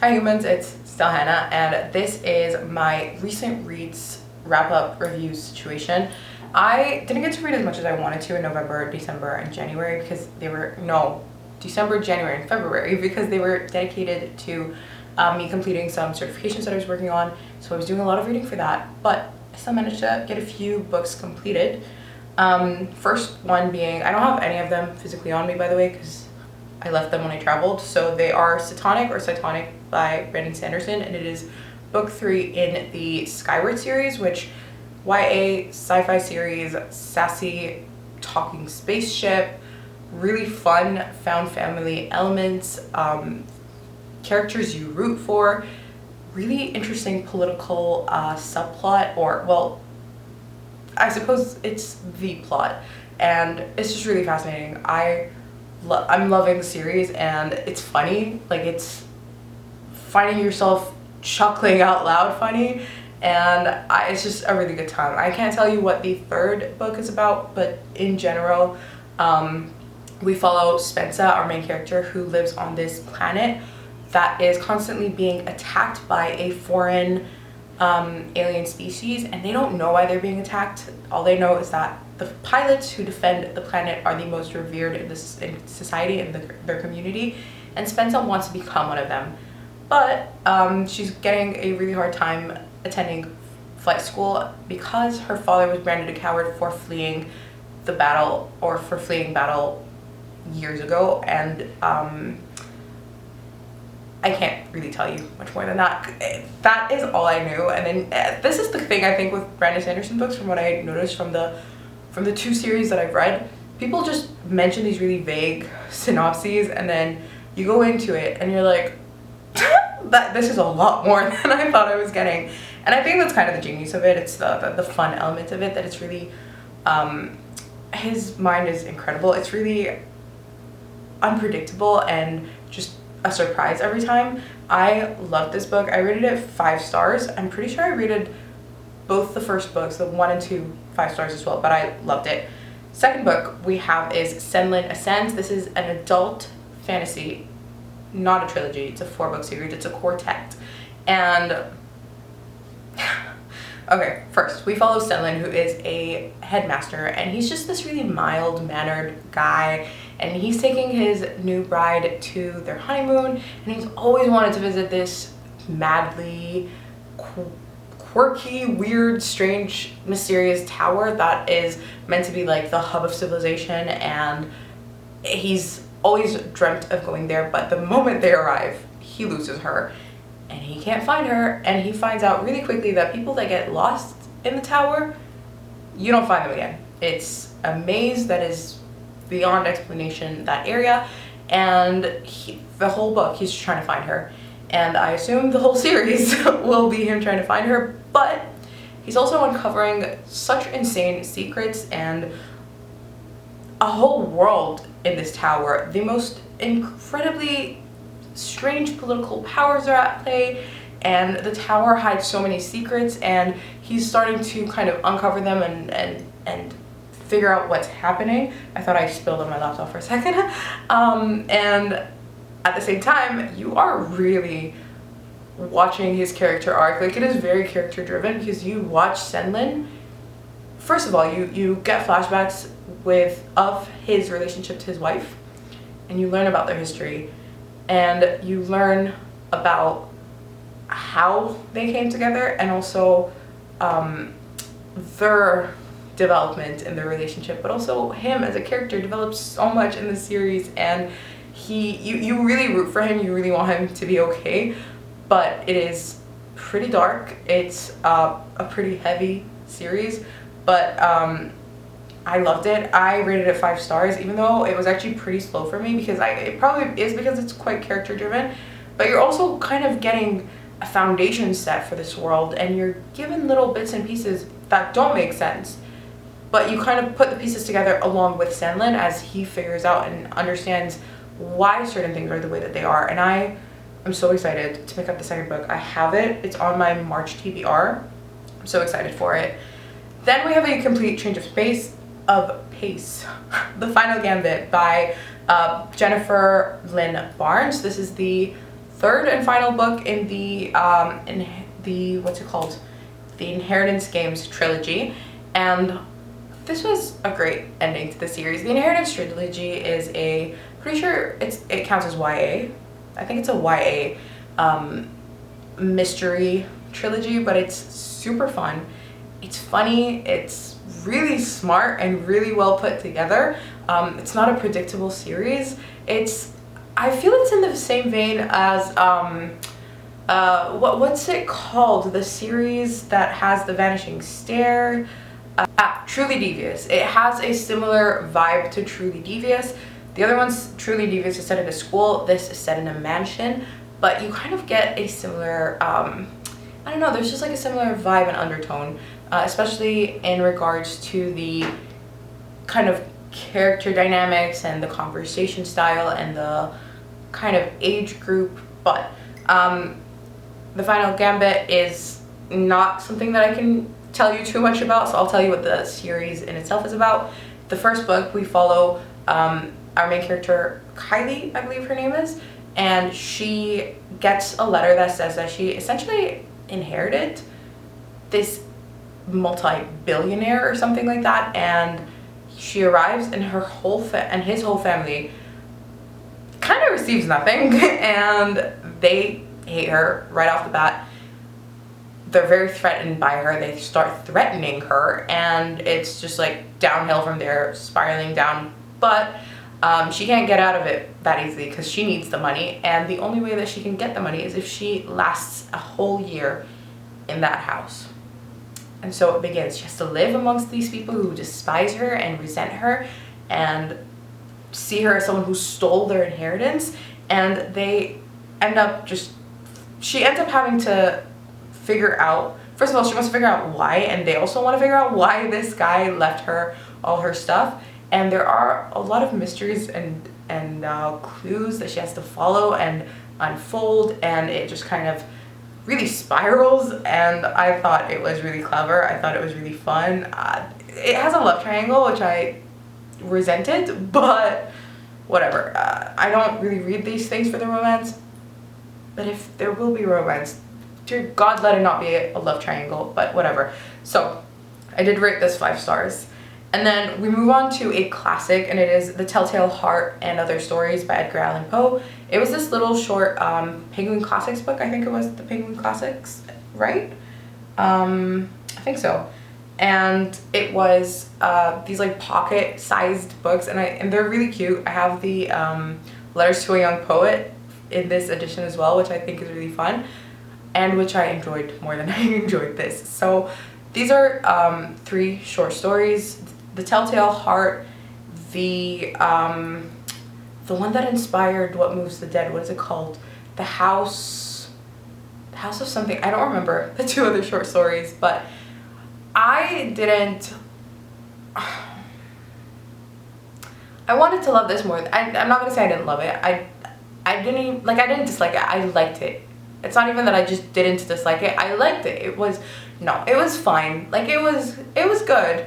Hi humans, it's still Hannah, and this is my recent reads wrap-up review situation. I didn't get to read as much as I wanted to in November, December, and January because they were, December, January, and February because they were dedicated to me completing some certifications that I was working on. So I was doing a lot of reading for that, but I still managed to get a few books completed. First one being, I don't have any of them physically on me, by the way, because I left them when I traveled. So they are Are Satanic by Brandon Sanderson, and it is book 3 in the Skyward series, which YA sci-fi series, sassy talking spaceship, really fun found family elements, characters you root for, really interesting political subplot, or well, I suppose it's the plot, and it's just really fascinating. I'm loving the series, and it's funny, like it's finding yourself chuckling out loud funny, and it's just a really good time. I can't tell you what the third book is about, but in general, we follow Spencer, our main character, who lives on this planet that is constantly being attacked by a foreign alien species, and they don't know why they're being attacked. All they know is that the pilots who defend the planet are the most revered in society, in their community, and Spencer wants to become one of them. But she's getting a really hard time attending flight school because her father was branded a coward for fleeing the battle, or for fleeing battle years ago, and I can't really tell you much more than that. That is all I knew. And then this is the thing I think with Brandon Sanderson books, from what I noticed from the 2 series that I've read, people just mention these really vague synopses, and then you go into it and you're like, this is a lot more than I thought I was getting. And I think that's kind of the genius of it. It's the fun element of it, that it's really, his mind is incredible. It's really unpredictable and just a surprise every time. I love this book. I rated it 5 stars. I'm pretty sure I rated both the first books, the 1 and 2, 5 stars as well, but I loved it. Second book we have is Senlin Ascends. This is an adult fantasy, not a trilogy. It's a 4-book series. It's a quartet. And okay, first we follow Senlin, who is a headmaster, and he's just this really mild-mannered guy, and he's taking his new bride to their honeymoon, and he's always wanted to visit this madly quirky, weird, strange, mysterious tower that is meant to be like the hub of civilization, and he's always dreamt of going there, but the moment they arrive, he loses her, and he can't find her, and he finds out really quickly that people that get lost in the tower, you don't find them again. It's a maze that is beyond explanation, that area, and the whole book he's trying to find her, and I assume the whole series will be him trying to find her, but he's also uncovering such insane secrets and a whole world in this tower. The most incredibly strange political powers are at play, and the tower hides so many secrets, and he's starting to kind of uncover them and figure out what's happening. I thought I spilled on my laptop for a second. And at the same time, you are really watching his character arc. Like, it is very character driven, because you watch Senlin. First of all, you get flashbacks of his relationship to his wife, and you learn about their history, and you learn about how they came together, and also their development in their relationship, but also him as a character develops so much in the series, and you really root for him, you really want him to be okay, but it is pretty dark. It's a pretty heavy series, but I loved it. I rated it 5 stars, even though it was actually pretty slow for me, because it probably is because it's quite character driven, but you're also kind of getting a foundation set for this world, and you're given little bits and pieces that don't make sense, but you kind of put the pieces together along with Senlin as he figures out and understands why certain things are the way that they are. And I'm so excited to pick up the second book. I have it. It's on my March TBR. I'm so excited for it. Then we have a complete change of pace. The Final Gambit by Jennifer Lynn Barnes. This is the third and final book in the what's it called? The Inheritance Games trilogy, and this was a great ending to the series. The Inheritance trilogy is pretty sure it counts as YA. I think it's a YA mystery trilogy, but it's super fun. It's funny. It's really smart and really well put together. It's not a predictable series. I feel it's in the same vein as what's it called? The series that has the Vanishing Stair. Truly Devious. It has a similar vibe to Truly Devious. The other one's Truly Devious is set in a school. This is set in a mansion, but you kind of get a similar, I don't know, there's just like a similar vibe and undertone, especially in regards to the kind of character dynamics and the conversation style and the kind of age group. But the Final Gambit is not something that I can tell you too much about, so I'll tell you what the series in itself is about. The first book, we follow our main character, Kylie, I believe her name is, and she gets a letter that says that she essentially inherited this multi-billionaire or something like that, and she arrives and her whole his whole family kind of receives nothing, and they hate her right off the bat. They're very threatened by her. They start threatening her, and it's just like downhill from there, spiraling down. But she can't get out of it that easily because she needs the money, and the only way that she can get the money is if she lasts a whole year in that house. And so it begins. She has to live amongst these people who despise her and resent her and see her as someone who stole their inheritance, and she ends up having to figure out, first of all, she wants to figure out why, and they also want to figure out why this guy left her all her stuff. And there are a lot of mysteries and clues that she has to follow and unfold, and it just kind of really spirals. And I thought it was really clever. I thought it was really fun. It has a love triangle, which I resented, but whatever. I don't really read these things for the romance, but if there will be romance, dear God, let it not be a love triangle, but whatever. So I did rate this 5 stars. And then we move on to a classic, and it is The Telltale Heart and Other Stories by Edgar Allan Poe. It was this little short Penguin Classics book. I think it was the Penguin Classics, right? I think so. And it was these like pocket-sized books, and they're really cute. I have the Letters to a Young Poet in this edition as well, which I think is really fun, and which I enjoyed more than I enjoyed this. So these are 3 short stories. The Telltale Heart, the one that inspired What Moves the Dead, what is it called? The House of something. I don't remember the 2 other short stories, but I wanted to love this more. I'm not gonna say I didn't love it. I didn't dislike it. I liked it. It's not even that I just didn't dislike it. I liked it. It was fine. Like it was good.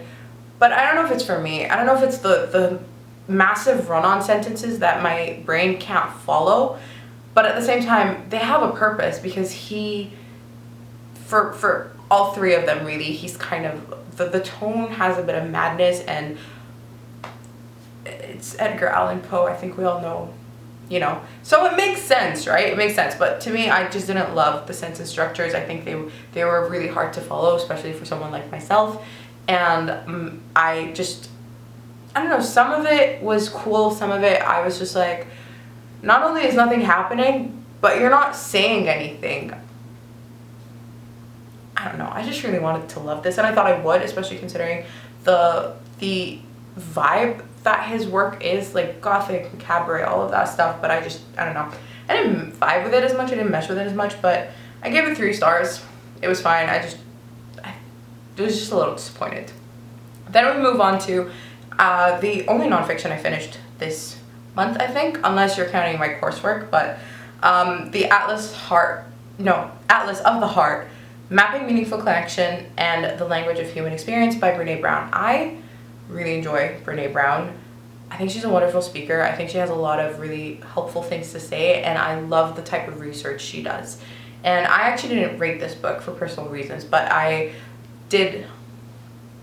But I don't know if it's for me. I don't know if it's the massive run-on sentences that my brain can't follow. But at the same time, they have a purpose, because for all 3 of them really, he's kind of, the tone has a bit of madness, and it's Edgar Allan Poe. I think we all know, so it makes sense, right? It makes sense. But to me, I just didn't love the sentence structures. I think they were really hard to follow, especially for someone like myself. And I don't know, some of it was cool, some of it I was just like, not only is nothing happening, but you're not saying anything. I don't know, I just really wanted to love this, and I thought I would, especially considering the vibe that his work is, like gothic, cabaret, all of that stuff. But I don't know, I didn't vibe with it as much, I didn't mesh with it as much, but I gave it 3 stars. It was fine. I was just a little disappointed. Then we move on to the only nonfiction I finished this month, I think, unless you're counting my coursework, but the Atlas of the Heart, Mapping Meaningful Connection and the Language of Human Experience by Brene Brown. I really enjoy Brene Brown. I think she's a wonderful speaker. I think she has a lot of really helpful things to say, and I love the type of research she does. And I actually didn't rate this book for personal reasons, but I did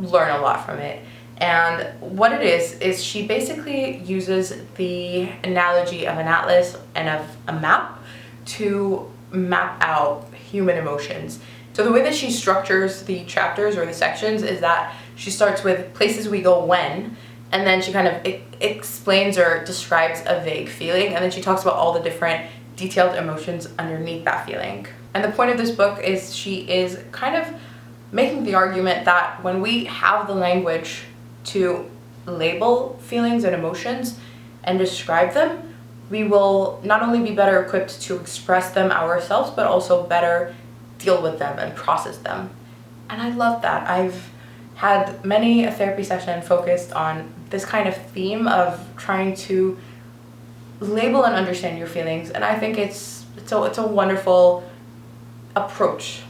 learn a lot from it. And what it is she basically uses the analogy of an atlas and of a map to map out human emotions. So the way that she structures the chapters or the sections is that she starts with places we go when, and then she kind of explains or describes a vague feeling, and then she talks about all the different detailed emotions underneath that feeling. And the point of this book is she is kind of making the argument that when we have the language to label feelings and emotions and describe them, we will not only be better equipped to express them ourselves, but also better deal with them and process them. And I love that. I've had many a therapy session focused on this kind of theme of trying to label and understand your feelings, and I think it's a wonderful approach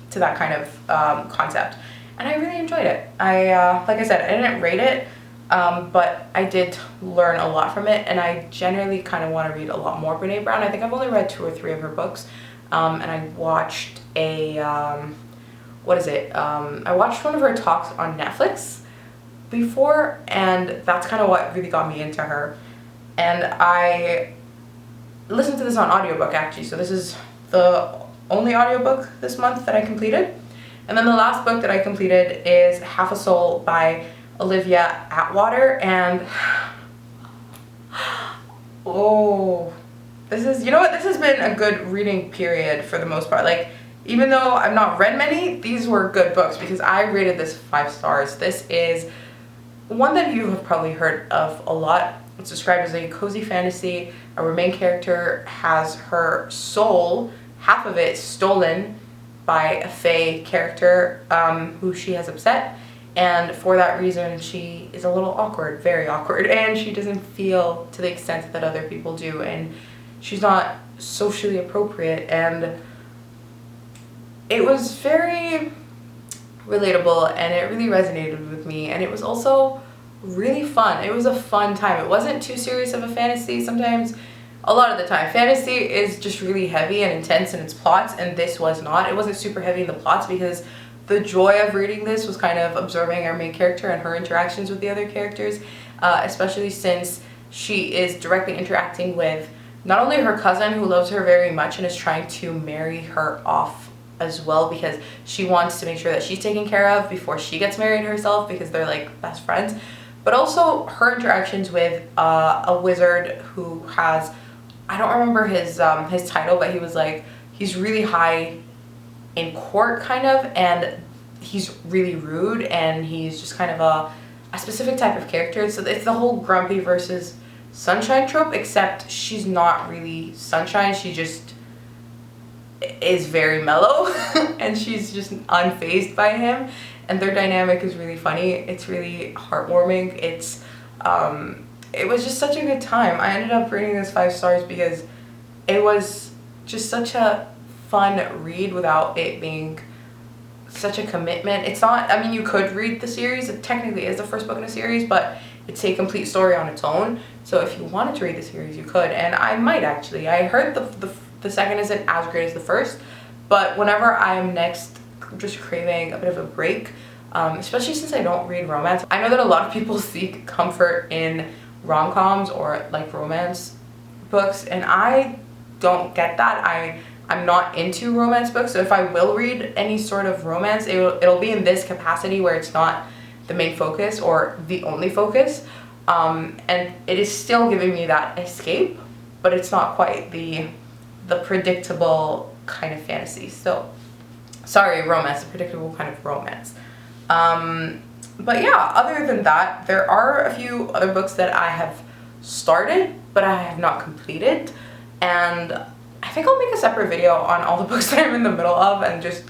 to that kind of concept, and I really enjoyed it. Like I said, I didn't rate it, but I did learn a lot from it, and I generally kind of want to read a lot more Brené Brown. I think I've only read 2 or 3 of her books, and I watched I watched one of her talks on Netflix before, and that's kind of what really got me into her. And I listened to this on audiobook actually, so this is the only audiobook this month that I completed. And then the last book that I completed is Half a Soul by Olivia Atwater, and oh, this has been a good reading period for the most part. Like, even though I've not read many, these were good books because I rated this 5 stars. This is one that you have probably heard of a lot. It's described as a cozy fantasy. Our main character has her soul, half of it, stolen by a fae character who she has upset, and for that reason she is a little awkward, very awkward, and she doesn't feel to the extent that other people do, and she's not socially appropriate. And it was very relatable, and it really resonated with me, and it was also really fun. It was a fun time. It wasn't too serious of a fantasy. Sometimes, a lot of the time, fantasy is just really heavy and intense in its plots, and this was not. It wasn't super heavy in the plots because the joy of reading this was kind of observing our main character and her interactions with the other characters, especially since she is directly interacting with not only her cousin, who loves her very much and is trying to marry her off as well because she wants to make sure that she's taken care of before she gets married herself, because they're like best friends, but also her interactions with a wizard who has, I don't remember his title, but he was like, he's really high in court kind of, and he's really rude, and he's just kind of a specific type of character. So it's the whole grumpy versus sunshine trope, except she's not really sunshine, she just is very mellow and she's just unfazed by him, and their dynamic is really funny. It's really heartwarming. It was just such a good time. I ended up rating this 5 stars because it was just such a fun read without it being such a commitment. It's not, I mean, you could read the series. It technically is the first book in a series, but it's a complete story on its own. So if you wanted to read the series, you could, and I might actually. I heard the second isn't as great as the first, but whenever I'm next just craving a bit of a break, especially since I don't read romance, I know that a lot of people seek comfort in rom-coms or like romance books, and I don't get that. I'm not into romance books, so if I will read any sort of romance, it'll be in this capacity where it's not the main focus or the only focus, and it is still giving me that escape, but it's not quite the predictable kind of fantasy. So, sorry, romance, the predictable kind of romance. But yeah, other than that, there are a few other books that I have started, but I have not completed, and I think I'll make a separate video on all the books that I'm in the middle of and just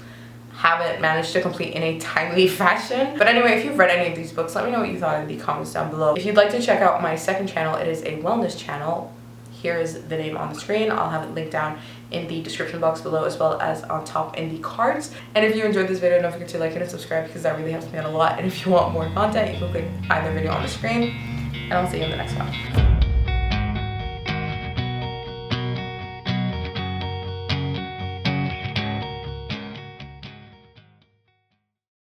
haven't managed to complete in a timely fashion. But anyway, if you've read any of these books, let me know what you thought in the comments down below. If you'd like to check out my second channel, it is a wellness channel. Here is the name on the screen. I'll have it linked down in the description box below, as well as on top in the cards. And if you enjoyed this video, don't forget to like it and subscribe, because that really helps me out a lot. And if you want more content, you can click either video on the screen. and I'll see you in the next one.